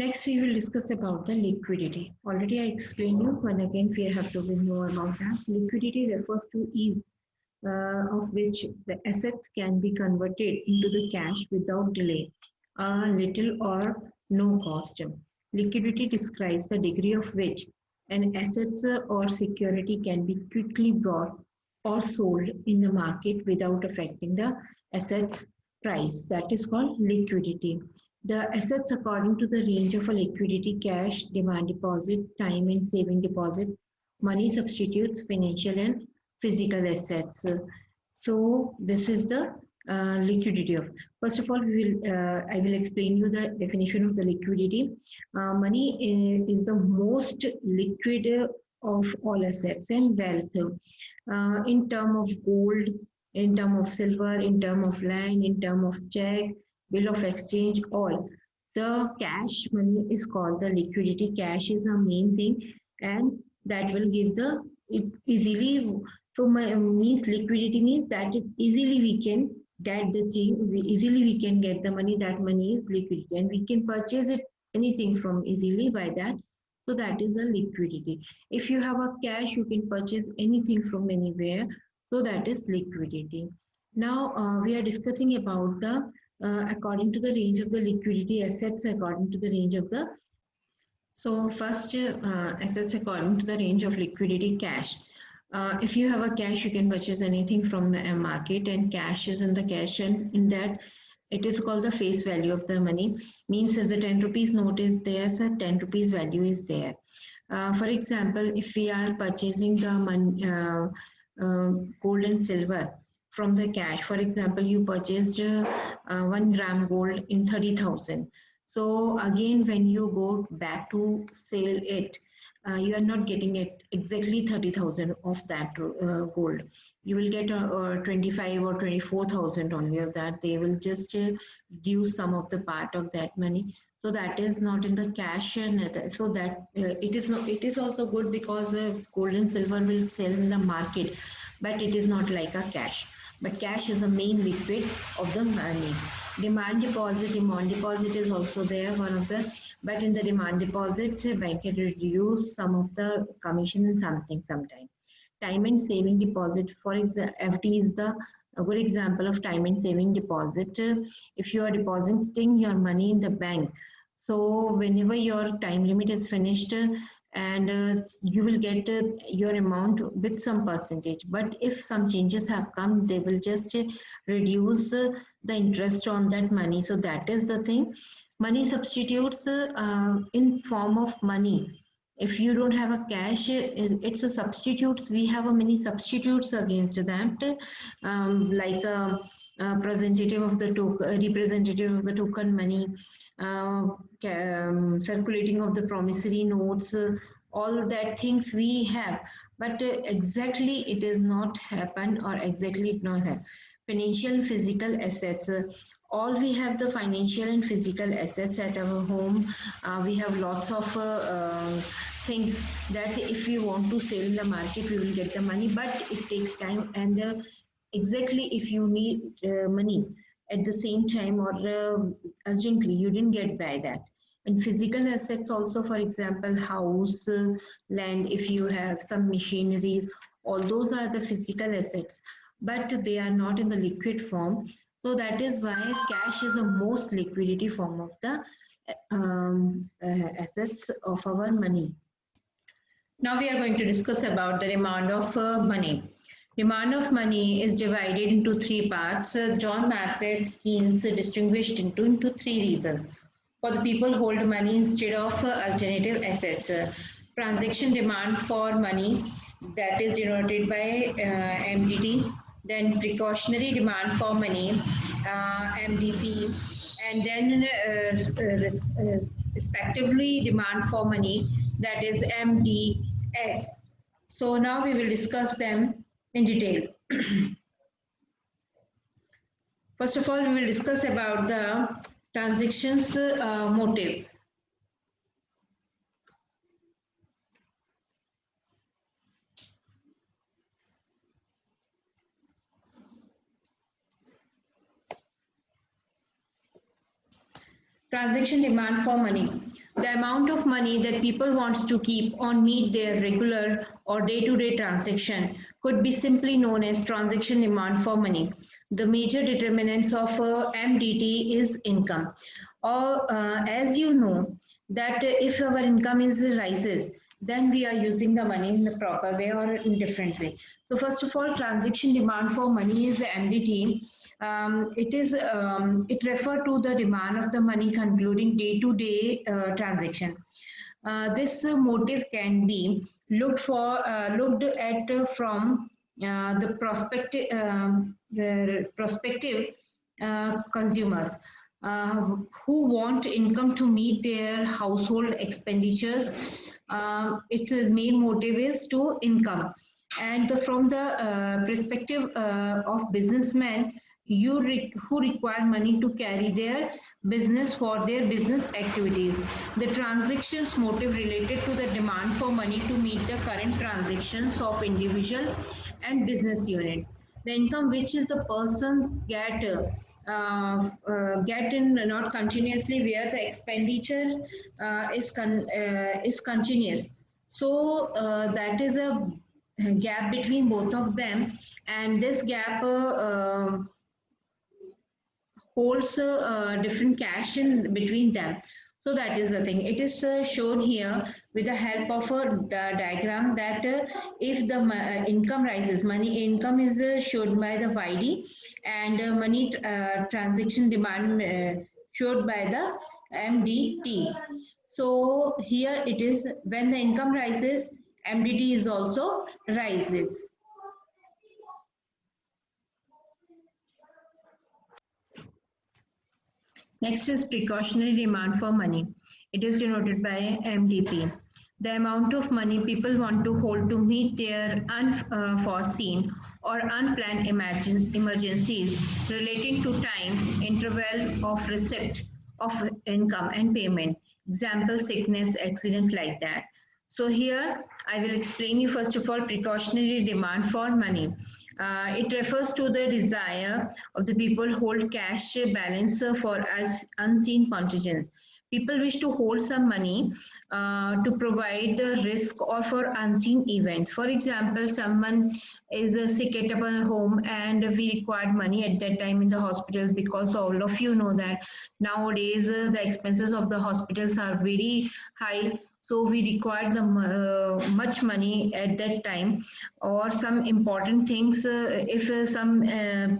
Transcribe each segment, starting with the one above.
Next, we will discuss about the liquidity. Already I explained you, but again we have to be more about that. Liquidity refers to ease of which the assets can be converted into the cash without delay, little or no cost. Liquidity describes the degree of which an asset or security can be quickly bought or sold in the market without affecting the asset's price. That is called liquidity. The assets according to the range of a liquidity: cash, demand deposit, time and saving deposit, money substitutes, financial and physical assets. So this is the liquidity of. First of all, I will explain you the definition of the liquidity. Money is the most liquid of all assets and wealth. In term of gold, in term of silver, in term of land, in term of check, bill of exchange, all. The cash money is called the liquidity. Cash is a main thing, and that will give the it easily. So means liquidity means that it easily we can get the thing. Easily we can get the money. That money is liquidity, and we can purchase it anything from easily by that. So that is a liquidity. If you have a cash, you can purchase anything from anywhere. So that is liquidity. Now we are discussing about the according to the range of the liquidity assets according to the range of the. So first assets according to the range of liquidity: cash. If you have a cash, you can purchase anything from a market, and cash is in the cash, and in that it is called the face value of the money. Means if the 10 rupees note is there, the 10 rupees value is there. For example, if we are purchasing the money, gold and silver from the cash, for example, you purchased 1 gram gold in 30,000. So again, when you go back to sell it, you are not getting it exactly 30,000 of that gold. You will get 25 or 24,000 only of that. They will just reduce some of the part of that money. So that is not in the cash, and so that it is not. It is also good because gold and silver will sell in the market, but it is not like a cash. But cash is the main liquid of the money. Demand deposit is also there, one of the, but in the demand deposit, bank can reduce some of the commission and something sometime. Time and saving deposit, for example, FD is the a good example of time and saving deposit. If you are depositing your money in the bank, so whenever your time limit is finished, and you will get your amount with some percentage, but if some changes have come, they will just reduce the interest on that money. So that is the thing. Money substitutes in form of money. If you don't have a cash, it's a substitutes. We have a many substitutes against that, like representative of the token money, circulating of the promissory notes, all that things we have, but exactly it is not happen, or exactly it not happen. Financial and physical assets. All we have the financial and physical assets at our home. We have lots of things that if we want to sell in the market, we will get the money, but it takes time, and exactly if you need money at the same time, or urgently, you didn't get by that. And physical assets also, for example, house, land, if you have some machineries, all those are the physical assets, but they are not in the liquid form. So that is why cash is the most liquidity form of the assets of our money. Now we are going to discuss about the demand of money. Demand of money is divided into three parts. John Maynard Keynes distinguished into three reasons. For the people hold money instead of alternative assets. Transaction demand for money, that is denoted by MDT. Then precautionary demand for money, MDP. And then respectively demand for money, that is MDS. So now we will discuss them in detail. First of all, we will discuss about the transactions motive. Transaction demand for money. The amount of money that people wants to keep on meet their regular or day-to-day transaction could be simply known as transaction demand for money. The major determinants of MDT is income. Or as you know that if our income is rises, then we are using the money in the proper way or in different way. So first of all, transaction demand for money is MDT. It refer to the demand of the money concluding day-to-day transaction. This motive can be looked at from the prospective consumers who want income to meet their household expenditures. Its main motive is to income, and from the perspective of businessmen who require money to carry their business for their business activities. The transactions motive related to the demand for money to meet the current transactions of individual and business unit. The income which is the person get in not continuously where the expenditure is continuous. So that is a gap between both of them, and this gap holds different cash in between them. So that is the thing. It is shown here with the help of a diagram that if the income rises, money income is showed by the YD, and money transaction demand showed by the MDT. So here it is when the income rises, MDT is also rises. Next is precautionary demand for money. It is denoted by MDP. The amount of money people want to hold to meet their unforeseen or unplanned emergencies relating to time interval of receipt of income and payment. Example, sickness, accident, like that. So here I will explain you first of all precautionary demand for money. It refers to the desire of the people hold cash balance for as unseen contingents. People wish to hold some money to provide the risk or for unseen events. For example, someone is sick at a home and we required money at that time in the hospital, because all of you know that nowadays the expenses of the hospitals are very high, so we required the much money at that time, or some important things if some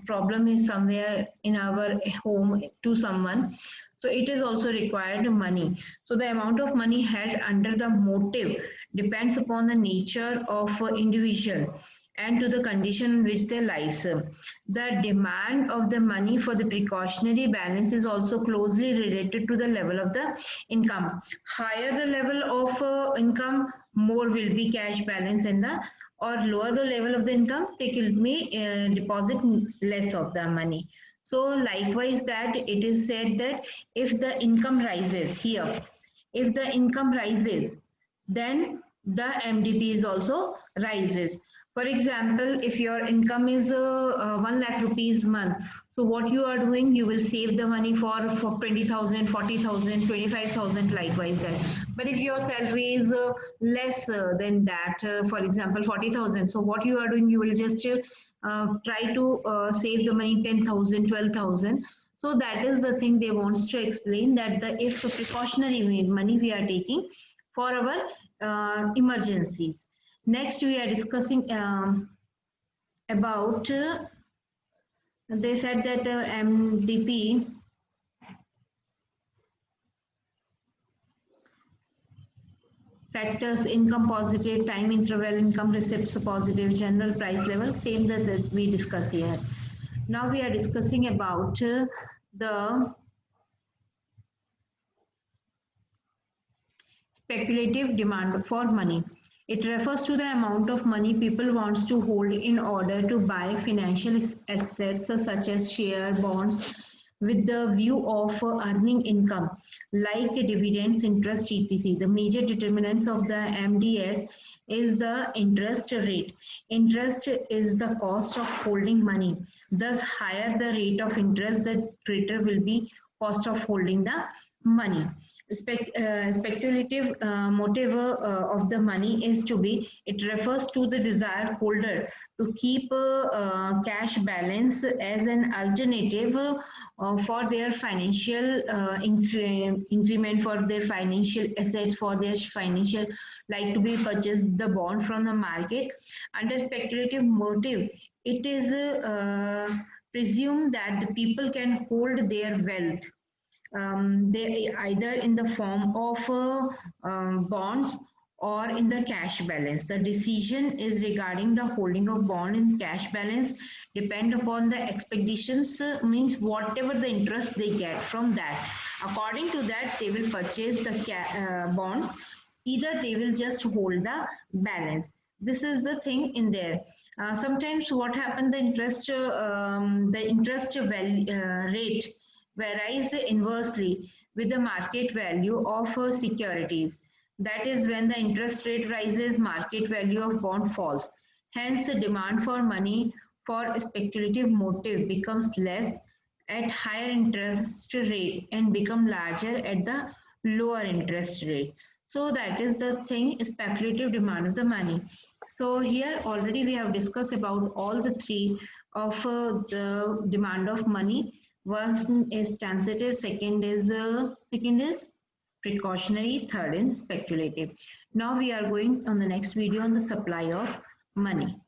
problem is somewhere in our home to someone, so it is also required money. So the amount of money held under the motive depends upon the nature of individual and to the condition in which their lives. The demand of the money for the precautionary balance is also closely related to the level of the income. Higher the level of income, more will be cash balance in the, or lower the level of the income, they will be deposit less of the money. So likewise that it is said that if the income rises here, if the income rises, then the MDP is also rises. For example, if your income is 1 lakh rupees month, so what you are doing, you will save the money for 20,000, 40,000, 25,000, likewise that. But if your salary is less than that, for example, 40,000, so what you are doing, you will just try to save the money 10,000, 12,000. So that is the thing they wants to explain, that the if precautionary money we are taking for our emergencies. Next, we are discussing about, they said that MDP factors, income positive, time interval, income receipts positive, general price level, same that we discuss here. Now we are discussing about the speculative demand for money. It refers to the amount of money people wants to hold in order to buy financial assets such as share, bonds, with the view of earning income like dividends, interest, etc. The major determinants of the MDS is the interest rate. Interest is the cost of holding money. Thus, higher the rate of interest, the greater will be cost of holding the money. Speculative motive of the money is to be, it refers to the desire holder to keep cash balance as an alternative for their financial increment, for their financial assets, for their financial, like to be purchased the bond from the market. Under speculative motive, it is presumed that the people can hold their wealth, they either in the form of bonds or in the cash balance. The decision is regarding the holding of bond in cash balance depend upon the expectations, means whatever the interest they get from that. According to that, they will purchase the bonds. Either they will just hold the balance. This is the thing in there. Sometimes what happens, the interest rate varies inversely with the market value of securities. That is, when the interest rate rises, market value of bond falls. Hence, the demand for money for speculative motive becomes less at higher interest rate and become larger at the lower interest rate. So that is the thing, speculative demand of the money. So here already we have discussed about all the three of the demand of money. One is transitive, second is precautionary, third is speculative. Now we are going on the next video on the supply of money.